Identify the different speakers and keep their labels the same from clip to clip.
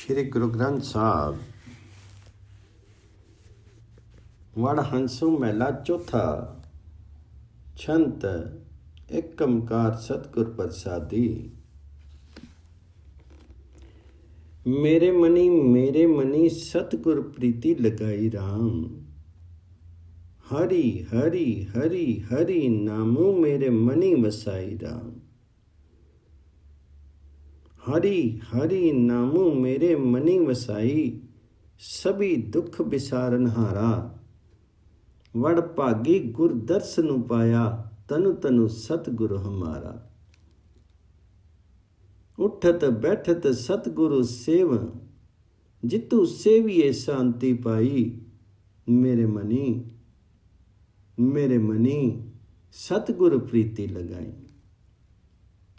Speaker 1: श्री गुरु ग्रंथ साहब वड़ हंसों महला चौथा छंत एक कार सतगुर प्रसादी। मेरे मनी सतगुर प्रीति लगाई राम। हरि हरि हरि हरि नामो मेरे मनी वसाई राम। हरि हरि नामो मेरे मनी वसाई सभी दुख बिसारन हारा। वड़ भागी गुर दर्शन पाया तनु तनु सतगुरु हमारा। उठत बैठत सतगुरु सेव जितु सेविए शांति पाई। मेरे मनी सतगुरु प्रीति लगाई।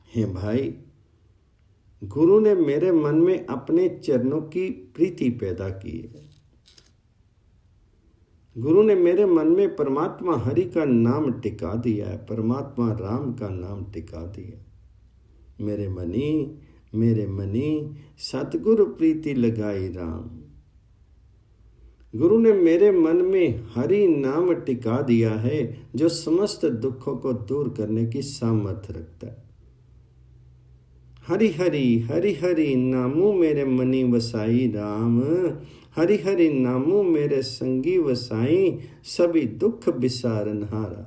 Speaker 1: हे भाई, गुरु ने मेरे मन में अपने चरणों की प्रीति पैदा की है। गुरु ने मेरे मन में परमात्मा हरि का नाम टिका दिया है, परमात्मा राम का नाम टिका दिया। मेरे मनी सतगुरु प्रीति लगाई राम। गुरु ने मेरे मन में हरि नाम टिका दिया है, जो समस्त दुखों को दूर करने की सामर्थ्य रखता है। हरि हरि हरि हरि नामो मेरे मनी वसाई राम। हरि हरि नामो मेरे संगी वसाई सभी दुख बिसारन हारा।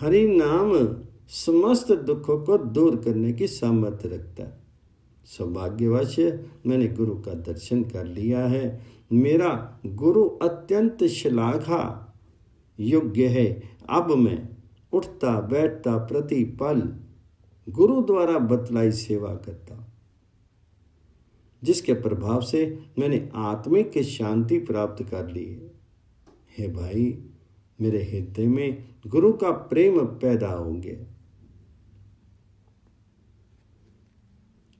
Speaker 1: हरि नाम समस्त दुखों को दूर करने की सामर्थ्य रखता है। सौभाग्यवश मैंने गुरु का दर्शन कर लिया है। मेरा गुरु अत्यंत श्लाघा योग्य है। अब मैं उठता बैठता प्रति पल गुरु द्वारा बतलाई सेवा करता हूं, जिसके प्रभाव से मैंने आत्मिक शांति प्राप्त कर ली है। हे भाई, मेरे हृदय में गुरु का प्रेम पैदा हो गया।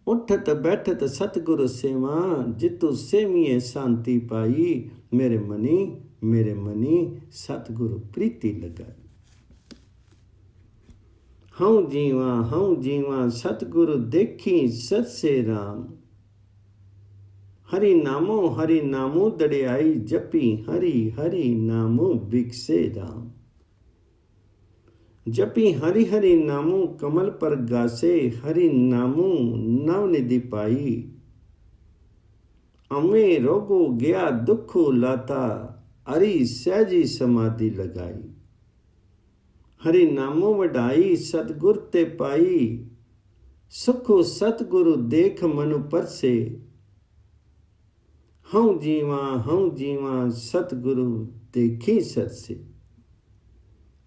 Speaker 1: उठत बैठत सतगुरु सेवा जितु सेविए शांति पाई। मेरे मनी सतगुरु प्रीति लगाई। हूँ जीवा सतगुरु देखी सत से राम। हरि नामो दड़ियाई जपी हरि हरि नामो बिकसे राम। जपी हरि हरि नामो कमल पर गासे हरि नामो नवनिधि पाई। अमे रोगो गया दुखो लाता हरि सहजी समाधि लगाई। हरि नामो वडाई सतगुर ते पाई सुखो सतगुरु देख मनु परसे। हूँ जीवा सतगुरु देखी सत से।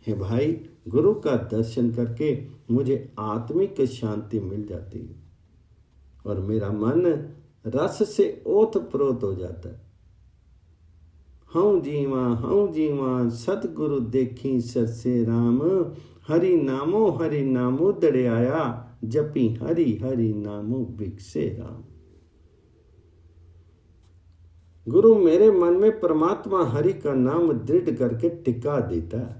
Speaker 1: हे भाई, गुरु का दर्शन करके मुझे आत्मिक शांति मिल जाती है और मेरा मन रस से ओत प्रोत हो जाता है। हूँ जीवा सतगुरु देखी सत से राम। हरि नामो दड़ियाया जपी हरि हरि नामो बिकसे राम। गुरु मेरे मन में परमात्मा हरि का नाम दृढ़ करके टिका देता है।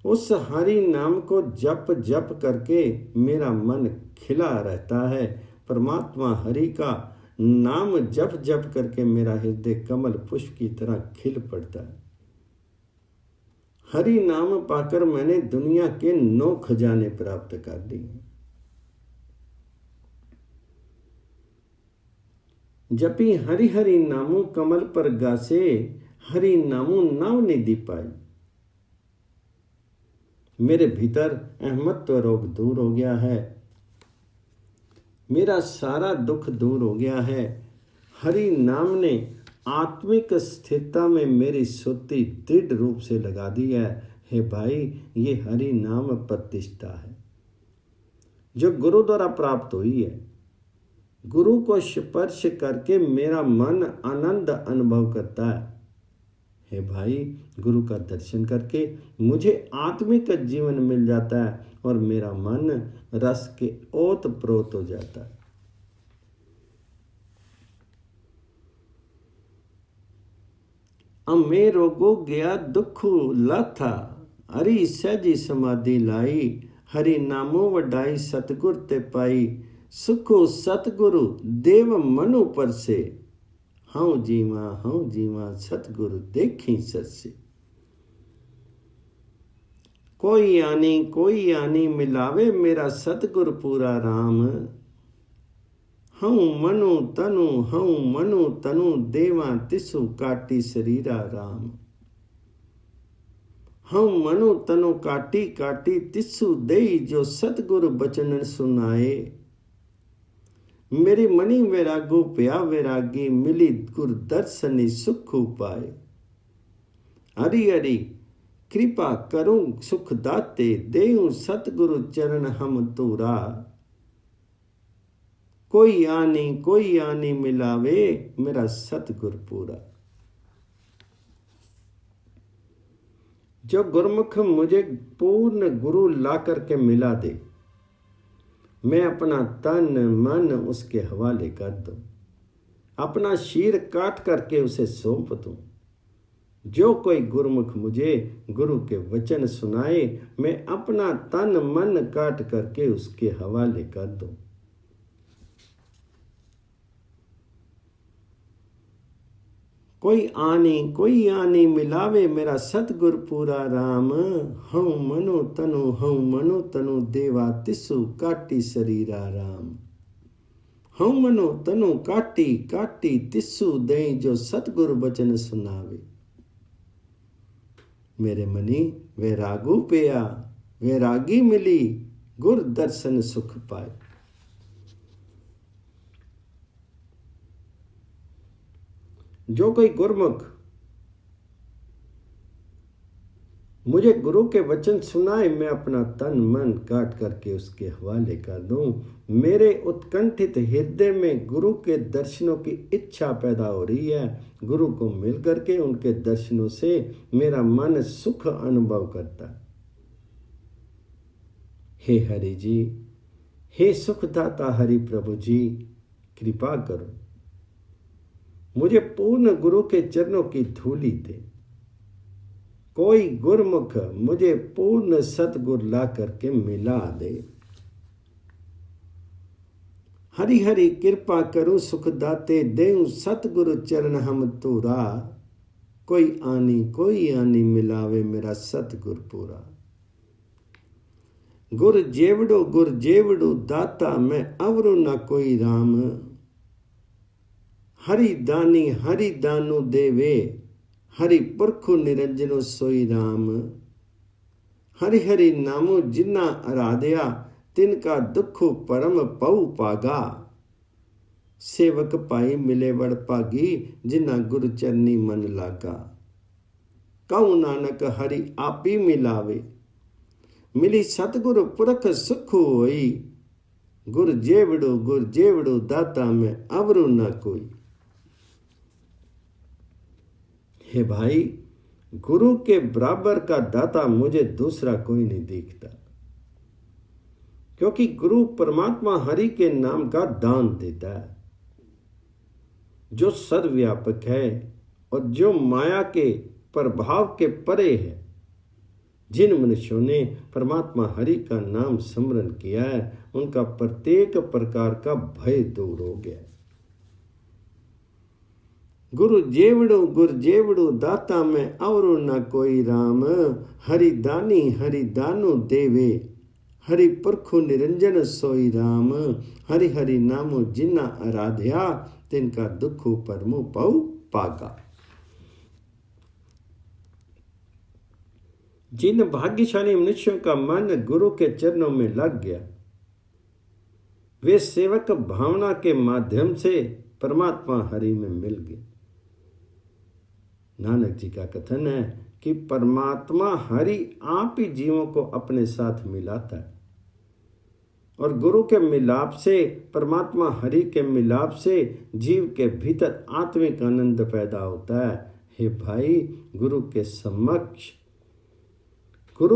Speaker 1: उस हरि नाम को जप करके मेरा मन खिला रहता है। परमात्मा हरि का नाम जप करके मेरा हृदय कमल पुष्प की तरह खिल पड़ता है। हरि नाम पाकर मैंने दुनिया के 9 खजाने प्राप्त कर लिए। जपी हरि हरि नामो कमल पर गासे हरि नामो नवनिधि पाई। मेरे भीतर अहमत्व रोग दूर हो गया है। मेरा सारा दुख दूर हो गया है। हरि नाम ने आत्मिक स्थिरता में मेरी सुर्ति दृढ़ रूप से लगा दी है। हे भाई, ये हरि नाम प्रतिष्ठा है जो गुरु द्वारा प्राप्त हुई है। गुरु को स्पर्श करके मेरा मन आनंद अनुभव करता है। हे भाई, गुरु का दर्शन करके मुझे आत्मिक जीवन मिल जाता है और मेरा मन रस के ओत प्रोत हो जाता है। अमे रोगो गया दुख लाथा हरि सहजी समाधि लाई। हरि नामो वडाई सतगुर ते पाई सुखो सतगुरु देव मनु पर से, हूँ जीवा सतगुरु देखी सरसे। कोई आनी मिलावे मेरा सतगुरु पूरा राम, हूँ मनु तनु देवा तिसु काटी शरीरा राम। हूँ मनु तनु काटी काटी तिसु देई जो सतगुरु बचन सुनाए। मेरी मनी वैरागो प्या वैरागी मिली गुर दर्शनी सुख पाए। हरि हरि कृपा करूं सुख दाते देऊं सतगुरु चरण हम तोरा। कोई आनी मिलावे मेरा सतगुर पूरा। जो गुरमुख मुझे पूर्ण गुरु ला करके मिला दे, मैं अपना तन मन उसके हवाले कर दूं, अपना शीर काट करके उसे सौंप दूं। जो कोई गुरमुख मुझे गुरु के वचन सुनाए, मैं अपना तन मन काट करके उसके हवाले कर दूं। कोई आनी मिलावे मेरा सतगुर पूरा राम। हूँ मनो तनु देवा तिसु काटी शरीरा राम। हूँ मनो तनु काटी काटी तिसु दे जो सतगुरु बचन सुनावे। मेरे मनी वैरागु पेया वैरागी मिली गुर दर्शन सुख पाए। जो कोई गुरमुख मुझे गुरु के वचन सुनाए, मैं अपना तन मन काट करके उसके हवाले कर दूं। मेरे उत्कंठित हृदय में गुरु के दर्शनों की इच्छा पैदा हो रही है। गुरु को मिल करके उनके दर्शनों से मेरा मन सुख अनुभव करता है। हे हरि जी, हे सुखदाता हरि प्रभु जी, कृपा करो मुझे पूर्ण गुरु के चरणों की धूली दे। कोई गुरमुख मुझे पूर्ण सतगुर ला करके मिला दे। हरि हरि कृपा करूं सुख दाते देऊं सतगुरु चरण हम तोरा। कोई आनी मिलावे मेरा सतगुर पूरा। गुर जेवड़ो दाता मैं अवरु न कोई राम। हरि दानु देवे हरि पुरखु निरंजनो सोई राम। हरि हरि नामो जिन्ना आराध्या तिनका दुखु परम पऊ पागा। सेवक पाई मिले वड़ पागी जिन्ना गुरु चरनी मन लागा। कहूँ नानक हरि आपी मिलावे मिली सतगुरु पुरख सुख होई। गुर जेवड़ो दाता में अवरु न कोई। हे भाई, गुरु के बराबर का दाता मुझे दूसरा कोई नहीं दिखता, क्योंकि गुरु परमात्मा हरि के नाम का दान देता है, जो सर्वव्यापक है और जो माया के प्रभाव के परे है। जिन मनुष्यों ने परमात्मा हरि का नाम स्मरण किया है, उनका प्रत्येक प्रकार का भय दूर हो गया। गुरु जेवड़ो दाता में और न कोई राम। हरि दानु देवे हरि पुरखु निरंजन सोई राम। हरि हरि नामो जिन्ना आराध्या तिनका दुखु परमो पऊ पागा। जिन भाग्यशाली मनुष्यों का मन गुरु के चरणों में लग गया, वे सेवक भावना के माध्यम से परमात्मा हरि में मिल गए। नानक जी का कथन है कि परमात्मा हरि आप ही जीवों को अपने साथ मिलाता है, और गुरु के मिलाप से, परमात्मा हरि के मिलाप से जीव के भीतर आत्मिक आनंद पैदा होता है। हे भाई, गुरु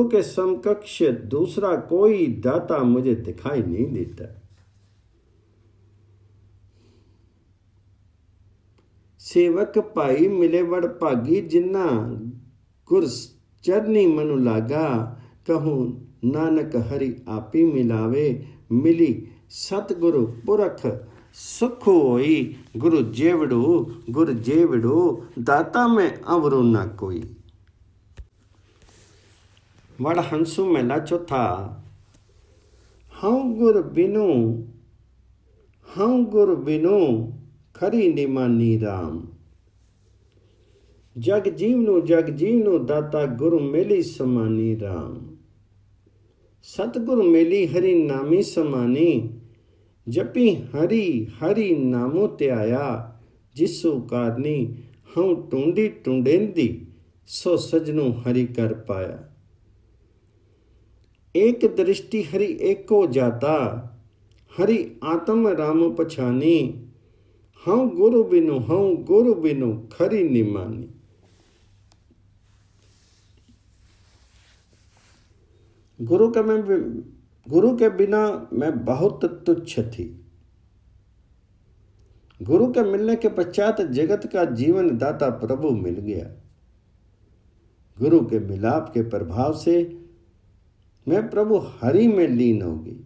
Speaker 1: के समकक्ष दूसरा कोई दाता मुझे दिखाई नहीं देता। सेवक पाई मिले वड़ भागी जिन्ना गुर चरनी मनु लागा। कहूँ नानक हरि आपी मिलावे मिली सतगुरु पुरख सुख होई, गुरु जेवड़ो दाता में अवरो ना कोई। वड़ हंसू मेला चौथा। हाँ गुर बिनु खरी निमानी राम। जग जीवनु दाता गुरु मेली समानी राम। सतगुरु मेली हरि नामी समानी, जपी हरि हरि नामो त्याया। जिसु कारनी हूँ टूंडी टूंडेंदी, सो सजनु हरि कर पाया। एक दृष्टि हरि एको जाता, हरि आत्म राम पछानी। हूँ गुरु बिनु खरी निमानी। गुरु के बिना मैं बहुत तुच्छ थी। गुरु के मिलने के पश्चात जगत का जीवन दाता प्रभु मिल गया। गुरु के मिलाप के प्रभाव से मैं प्रभु हरि में लीन हो गई।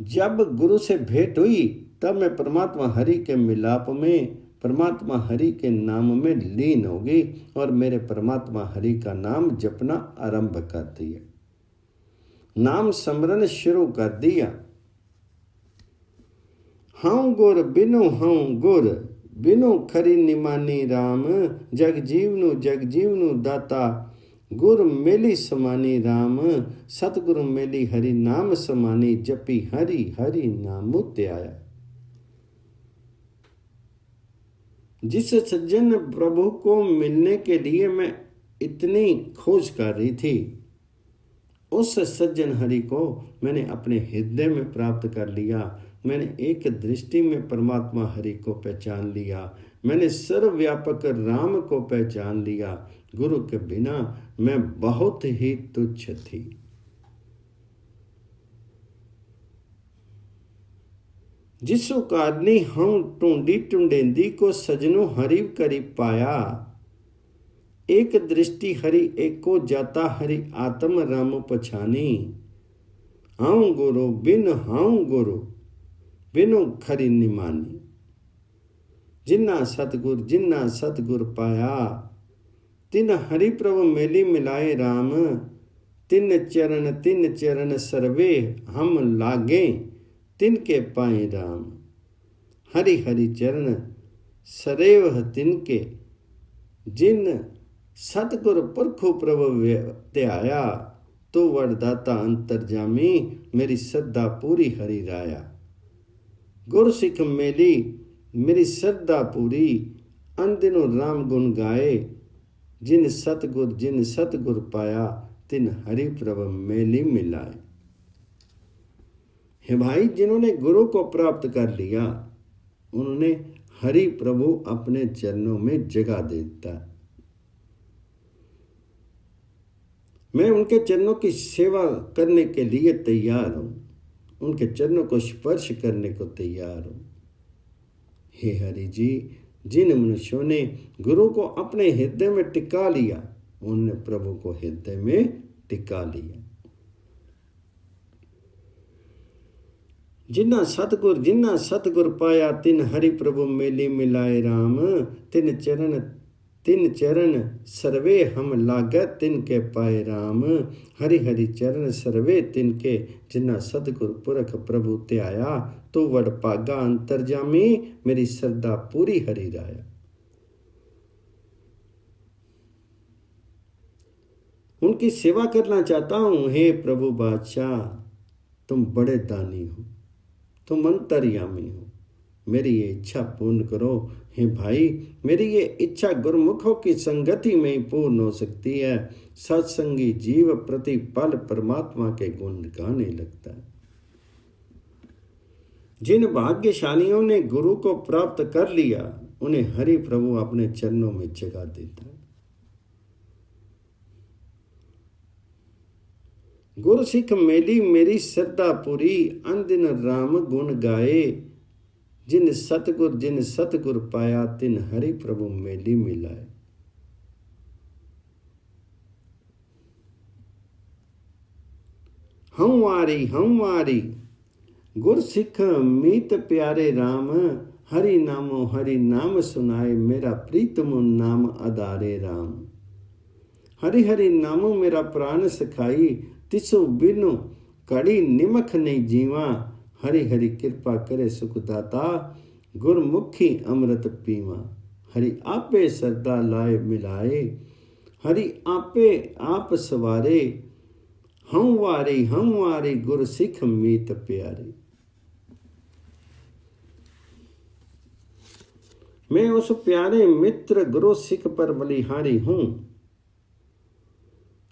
Speaker 1: जब गुरु से भेंट हुई तब मैं परमात्मा हरि के मिलाप में, परमात्मा हरि के नाम में लीन हो गई और मेरे परमात्मा हरि का नाम जपना आरंभ कर दिया, नाम स्मरण शुरू कर दिया। हाँ गुर बिनु खरी निमानी राम। जग जीवनु दाता गुर मेली समानी राम। सतगुरु मेली हरि नाम समानी, जपी हरि हरि नाम त्याया। जिस सज्जन प्रभु को मिलने के लिए मैं इतनी खोज कर रही थी, उस सज्जन हरि को मैंने अपने हृदय में प्राप्त कर लिया। मैंने एक दृष्टि में परमात्मा हरि को पहचान लिया। मैंने सर्वव्यापक राम को पहचान लिया। गुरु के बिना मैं बहुत ही तुच्छ थी। जिसु कारनी हम टूंडी टूंडेंदी को सजनो हरि करी पाया। एक दृष्टि हरि एको जाता, हरि आत्म राम पछानी। हाउ गुरु बिनु खरी निमानी। जिन्ना सतगुर पाया, तिन हरि प्रभु मेली मिलाए राम। तिन चरण सर्वे हम लागे, तिनके पाए राम। हरि हरि चरण सदैव तिनके, जिन सतगुर पुरखु प्रभु त्याया। तो वरदाता अंतर्जामी, मेरी श्रद्धा पूरी हरि राया। गुर सिख मेली मेरी श्रद्धा पूरी, अनदिनो राम गुण गाए। जिन सतगुर पाया, तिन हरि प्रभु मेली मिलाए। हे भाई, जिन्होंने गुरु को प्राप्त कर लिया, उन्होंने हरि प्रभु अपने चरणों में जगह देता है। मैं उनके चरणों की सेवा करने के लिए तैयार हूं, उनके चरणों को स्पर्श करने को तैयार हूं। हे हरि जी, जिन मनुष्यों ने गुरु को अपने हृदय में टिका लिया, उन्होंने प्रभु को हृदय में टिका लिया। जिन्ना सतगुर पाया, तिन हरि प्रभु मेली मिलाए राम। तिन चरण सर्वे हम लागे, तिनके पाए राम। हरि हरि चरण सर्वे तिनके, जिन्ना सतगुर पुरख प्रभु त्याया। तो वड पागा अंतर्जामी, मेरी श्रद्धा पूरी हरि राया। उनकी सेवा करना चाहता हूं। हे प्रभु बादशाह, तुम बड़े दानी हो, तुम अंतर्यामी हो, मेरी ये इच्छा पूर्ण करो। हे भाई, मेरी ये इच्छा गुरुमुखों की संगति में ही पूर्ण हो सकती है। सत्संगी जीव प्रति पल परमात्मा के गुण गाने लगता है। जिन भाग्यशालियों ने गुरु को प्राप्त कर लिया, उन्हें हरि प्रभु अपने चरणों में जगह देता है। गुरु सिख मेली मेरी श्रद्धा पूरी, अनदिन राम गुण गाए। जिन सतगुर पाया, तिन हरि प्रभु मेली मिलाए। हम वारी गुर सिख मीत प्यारे राम, हरि नाम सुनाए मेरा प्रीतम नाम आधारे राम। हरि हरि नामो मेरा प्राण सखाई, तिसो बिनु कड़ी निमख नहीं जीवा। हरि हरि कृपा करे सुखदाता, गुरमुखी अमृत पीवा। हरि आपे सरदा लाए मिलाए, हरि आपे आप सवारे। हम वारे गुर सिख मीत प्यारे। मैं उस प्यारे मित्र गुरु सिख पर बलिहारी हूं,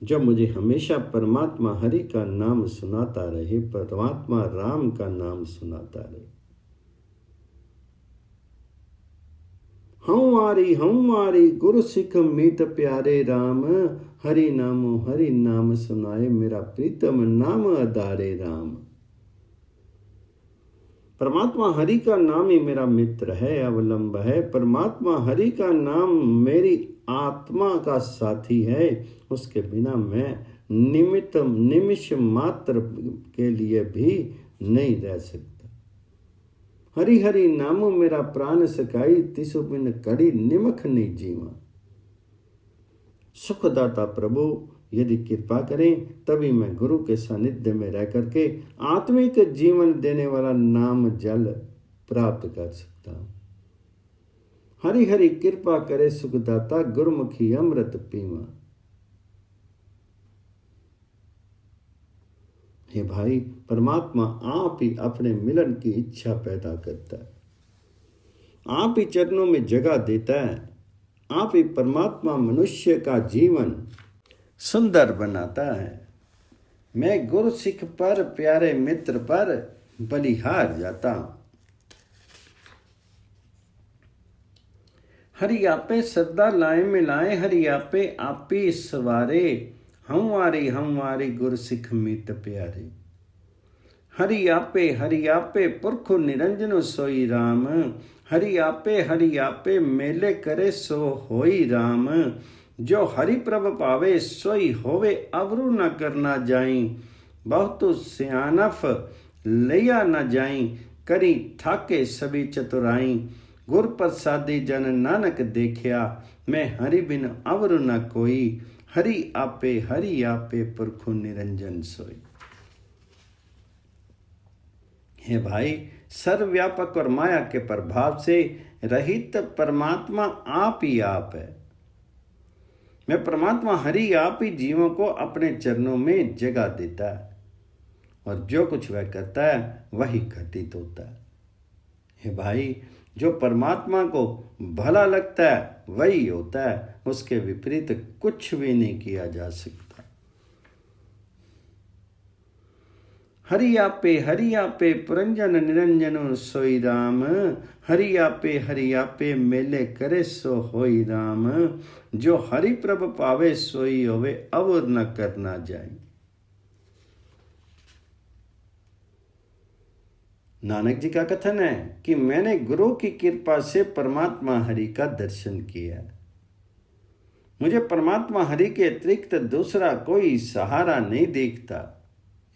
Speaker 1: जो मुझे हमेशा परमात्मा हरि का नाम सुनाता रहे, परमात्मा राम का नाम सुनाता रहे। हम वारी गुरु सिख मीत प्यारे राम, हरि नाम सुनाए मेरा प्रीतम नाम आधारे राम। परमात्मा हरि का नाम ही मेरा मित्र है, अवलंब है। परमात्मा हरि का नाम मेरी आत्मा का साथी है, उसके बिना मैं निमिष मात्र के लिए भी नहीं रह सकता। हरि हरि नामो मेरा प्राण सखाई, तिसु बिन कड़ी निमख नहीं जीवा। सुखदाता प्रभु यदि कृपा करें तभी मैं गुरु के सानिध्य में रह करके आत्मिक जीवन देने वाला नाम जल प्राप्त कर सकता हूं। हरि हरि कृपा करे सुखदाता, गुरमुखी अमृत पीवा। हे भाई, परमात्मा आप ही अपने मिलन की इच्छा पैदा करता है, आप ही चरणों में जगह देता है, आप ही परमात्मा मनुष्य का जीवन सुंदर बनाता है। मैं गुरु सिख पर, प्यारे मित्र पर बलिहार जाता हूं। हरि आपे श्रद्धा लाए मिलाए, हरि आपे आपी सवारे। हम वारी गुरु सिख मीत प्यारे। हरि आपे पुरखु निरंजन सोई राम। हरि आपे मेले करे सो होई राम। जो हरि प्रभ पावे सोई होवे, अवरु न करना जाई। बहुतु सियानफ लिया न जाई, करी थाके सभी चतुराई। गुर प्रसादी जन नानक देखिया, मैं हरि बिन अवरु न कोई। हरि आपे पुरखु निरंजन सोई। हे भाई, सर्वव्यापक और माया के प्रभाव से रहित परमात्मा आप ही आप है। मैं परमात्मा हरि आप ही जीवों को अपने चरणों में जगह देता है, और जो कुछ वह करता है वही घटित होता है। हे भाई, जो परमात्मा को भला लगता है वही होता है, उसके विपरीत कुछ भी नहीं किया जा सकता। हरि आपे पुरंजन निरंजन सोई राम। हरि आपे मेले करे सो होई राम। जो हरि प्रभ पावे सोई होवे, अवर न करना जाए। नानक जी का कथन है कि मैंने गुरु की कृपा से परमात्मा हरि का दर्शन किया। मुझे परमात्मा हरि के अतिरिक्त दूसरा कोई सहारा नहीं दिखता।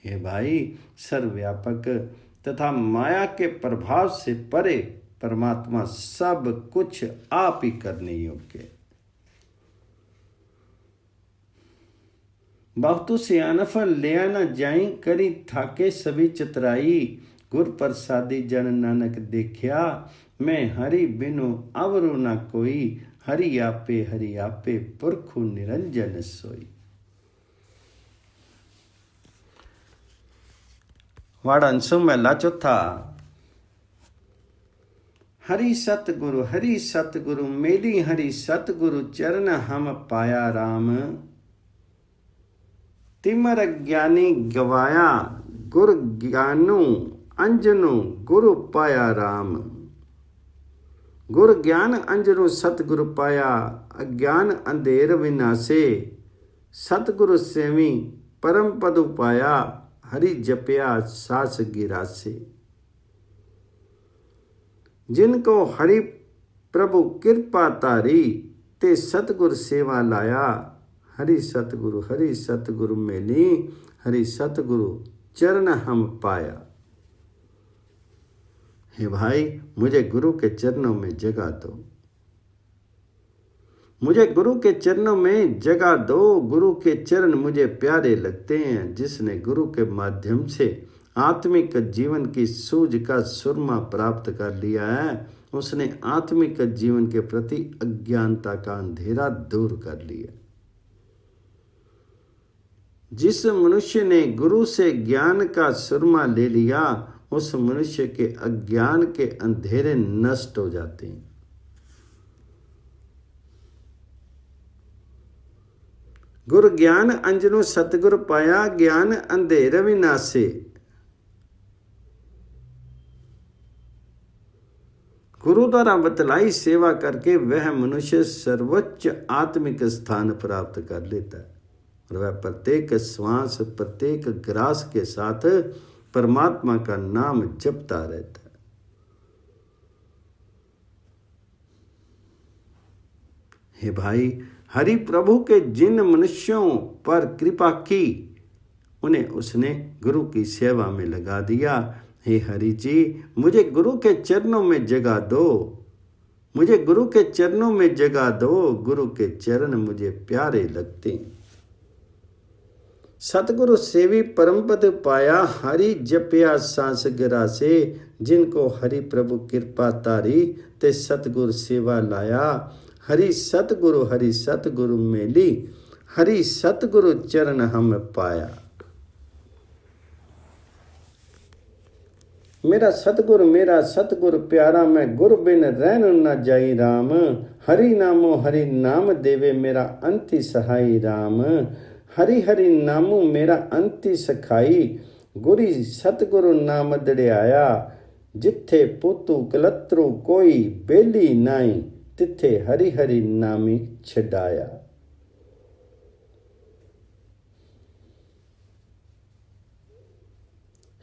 Speaker 1: हे भाई, सर्वव्यापक तथा माया के प्रभाव से परे परमात्मा सब कुछ आप ही करने योग्य। बहुतु सियानफ लिया न जाई, करी थाके सभी चतुराई। गुर प्रसादी जन नानक देखिया, मैं हरि बिनु अवरु न कोई। हरि आपे पुरखु निरंजन सोई। वाड़ंसु महला चौथा। हरि सतगुरु मेली हरि सतगुरु चरण हम पाया राम। तिमर ज्ञानी गवाया, गुर ज्ञानु अंजनु गुरु पाया राम। गुर ज्ञान अंजनु सतगुरु पाया, अज्ञान अंधेर विनाशे। सतगुरु सेवी परम पद पाया, हरि जपया सास गिरासे। जिनको हरि प्रभु कृपा तारी, ते सतगुरु सेवा लाया। हरि सतगुरु मेली, हरि सतगुरु चरण हम पाया। हे भाई, मुझे गुरु के चरणों में जगह दो, मुझे गुरु के चरणों में जगह दो। गुरु के चरण मुझे प्यारे लगते हैं। जिसने गुरु के माध्यम से आत्मिक जीवन की सूझ का सुरमा प्राप्त कर लिया है, उसने आत्मिक जीवन के प्रति अज्ञानता का अंधेरा दूर कर लिया। जिस मनुष्य ने गुरु से ज्ञान का सुरमा ले लिया, उस मनुष्य के अज्ञान के अंधेरे नष्ट हो जाते हैं। गुरु ज्ञान अंजनु सतगुर पाया, ज्ञान अंधेर विनाशे। गुरु द्वारा बतलाई सेवा करके वह मनुष्य सर्वोच्च आत्मिक स्थान प्राप्त कर लेता है और वह प्रत्येक श्वास, प्रत्येक ग्रास के साथ परमात्मा का नाम जपता रहता है। हे भाई, हरि प्रभु के जिन मनुष्यों पर कृपा की, उन्हें उसने गुरु की सेवा में लगा दिया। हे हरि जी, मुझे गुरु के चरणों में जगह दो, मुझे गुरु के चरणों में जगह दो। गुरु के चरण मुझे प्यारे लगते हैं। सतगुरु सेवी परम पद पाया, हरि जपया सांस गिरासे। जिनको हरि प्रभु कृपा तारी, ते सतगुरु सेवा लाया। हरि सतगुरु मेली, हरि सतगुरु चरण हम पाया। मेरा सतगुरु प्यारा, मैं गुरु बिन रहन न जाई राम। हरि नाम देवे, मेरा अंति सहाई राम। हरि नामो मेरा अंति सखाई, गुरी सतगुरु नाम दड़ियाया। जिथे पोतू कलत्रू कोई बेली नाई, तिथे हरि नामी छडाया।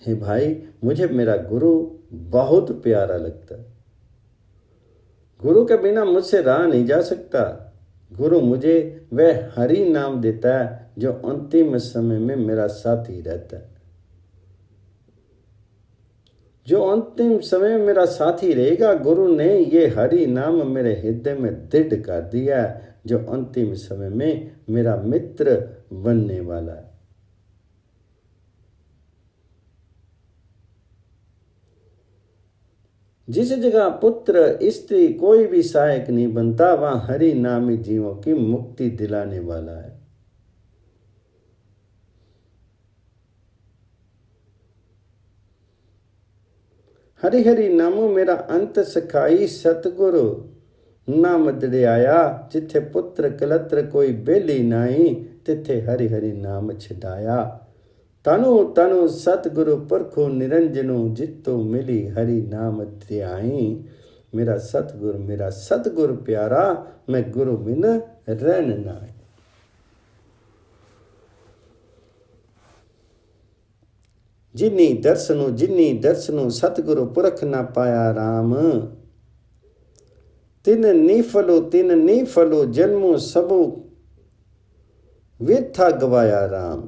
Speaker 1: हे भाई, मुझे मेरा गुरु बहुत प्यारा लगता है। गुरु के बिना मुझसे रहा नहीं जा सकता। गुरु मुझे वह हरि नाम देता है जो अंतिम समय में मेरा साथी रहता है। जो अंतिम समय में मेरा साथी रहेगा, गुरु ने ये हरि नाम मेरे हृदय में दृढ़ कर दिया है, जो अंतिम समय में मेरा मित्र बनने वाला है। जिस जगह पुत्र स्त्री कोई भी सहायक नहीं बनता, वहां हरि नामी जीवों की मुक्ति दिलाने वाला है। हरि नामो मेरा अंत सखाई, सतगुरु नाम दड़ियाया। जिथे पुत्र कलत्र कोई बेली नाई, तिथे हरि नाम छडाया। तनु तनु सतगुरु पुरखो निरंजनो, जितो मिली हरि नाम ध्याई। मेरा सतगुरु प्यारा, मैं गुरु बिन रहन नाई। जिन्नी दर्शनु सतगुरु पुरख ना पाया राम। तिन नी फलो जन्मो सबो व्यर्था गवाया राम।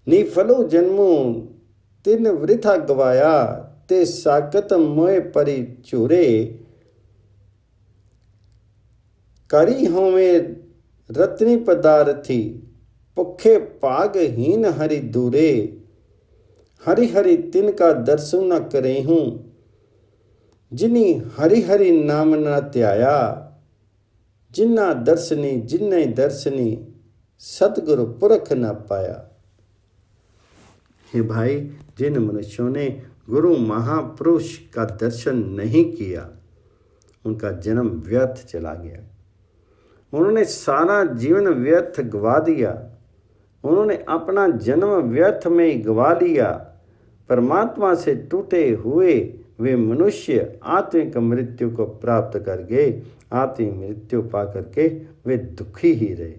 Speaker 1: नी फलो जन्मो तिन वृथा गवाया, ते साकत मोए परि चूरे। करी होवें रत्नी पदारथी, भुखे भागहीन हरि दूरे। हरि तिनका दर्शन न करे हूँ, जिनी हरि नाम न त्याया। जिन्ना दर्शनी सतगुरु पुरख न पाया। हे भाई, जिन मनुष्यों ने गुरु महापुरुष का दर्शन नहीं किया, उनका जन्म व्यर्थ चला गया। उन्होंने सारा जीवन व्यर्थ गवा दिया। उन्होंने अपना जन्म व्यर्थ में ही गवा लिया। परमात्मा से टूटे हुए वे मनुष्य आत्मिक मृत्यु को प्राप्त कर गए। आत्मिक मृत्यु पा करके वे दुखी ही रहे।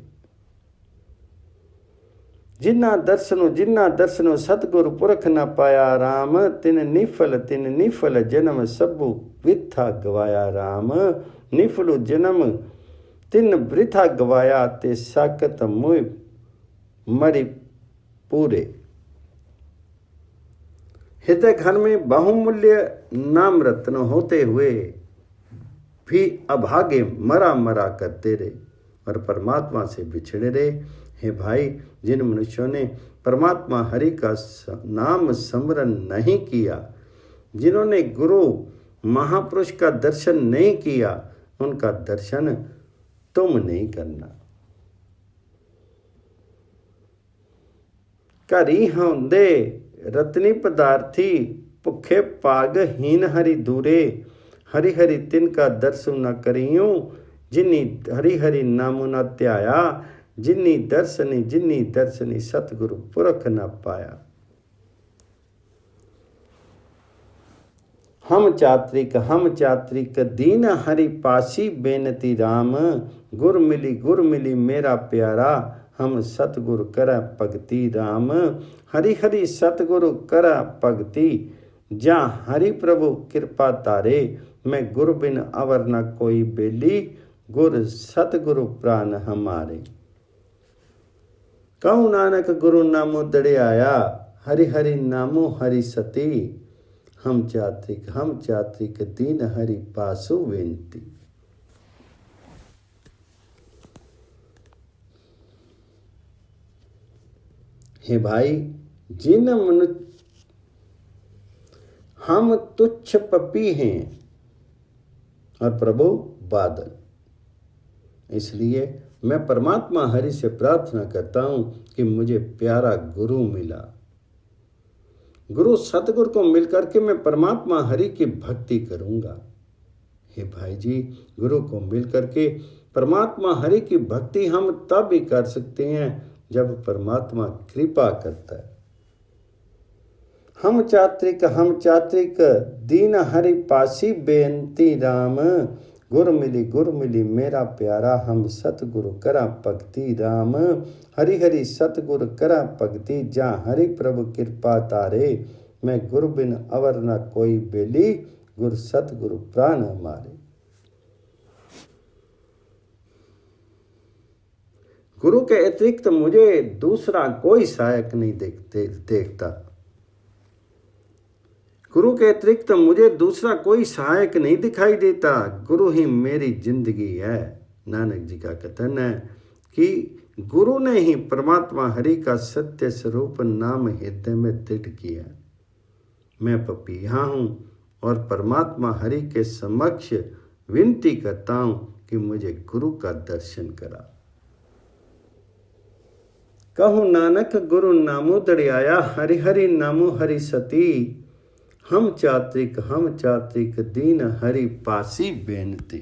Speaker 1: जिन्ना दर्शनो सतगुरु पुरख न पाया राम। तिन निफल जन्म सबु वृथा गवाया राम। निफलु जन्म तिन वृथा गवाया, ते साकत मुय मरि पूरे। हृदय घर में बहुमूल्य नाम रत्न होते हुए भी अभागे मरा मरा करते रहे और परमात्मा से बिछड़े रहे। हे भाई, जिन मनुष्यों ने परमात्मा हरि का नाम स्मरण नहीं किया, जिन्होंने गुरु महापुरुष का दर्शन नहीं किया, उनका दर्शन तुम नहीं करना। करी होंदे रत्नी पदार्थी भुखे पाग हीन हरि दूरे, हरि हरि तिनका दर्शन न करियो, जिन्नी हरि हरि नाम न त्याया, जिन्नी दर्शनी सतगुरु पुरख न पाया। हम चात्रिक दीन हरि पासी बेनती राम, गुर मिली मेरा प्यारा, हम सतगुरु कर भगति राम। हरि हरि सतगुरु कर भगति, जा हरि प्रभु कृपा तारे, मैं गुरु बिन अवर न कोई बेली, गुर सतगुरु प्राण हमारे। कहूँ नानक गुरु नामो दड़े आया, हरि हरि नामो हरि सती, हम चात्रिक दीन हरि पासु बेनती। हे भाई, जिन मनुष्य हम तुच्छ पपी हैं और प्रभु बादल, इसलिए मैं परमात्मा हरि से प्रार्थना करता हूं कि मुझे प्यारा गुरु मिला। गुरु सतगुरु को मिलकर के मैं परमात्मा हरि की भक्ति करूंगा। हे भाई जी, गुरु को मिलकर के परमात्मा हरि की भक्ति हम तब भी कर सकते हैं जब परमात्मा कृपा करता है। हम चात्रिक दीन हरि पासी बेनती राम, गुर मिली मेरा प्यारा, हम सतगुरु करा भक्ति राम। हरि हरि सतगुरु करा भक्ति, जा हरि प्रभु कृपा तारे, मैं गुरु बिन अवर न कोई बेली, गुर सतगुरु प्राण हमारे। गुरु के अतिरिक्त मुझे दूसरा कोई सहायक नहीं देखता। गुरु के अतिरिक्त मुझे दूसरा कोई सहायक नहीं दिखाई देता। गुरु ही मेरी जिंदगी है। नानक जी का कथन है कि गुरु ने ही परमात्मा हरि का सत्य स्वरूप नाम हृदय में दृढ़ किया। मैं पपीहा हूँ और परमात्मा हरि के समक्ष विनती करता हूँ कि मुझे गुरु का दर्शन करा। कहूँ नानक गुरु नामो दड़ियाया, हरि हरि नामो हरि सती, हम चात्रिक दीन हरि पासी बेनती।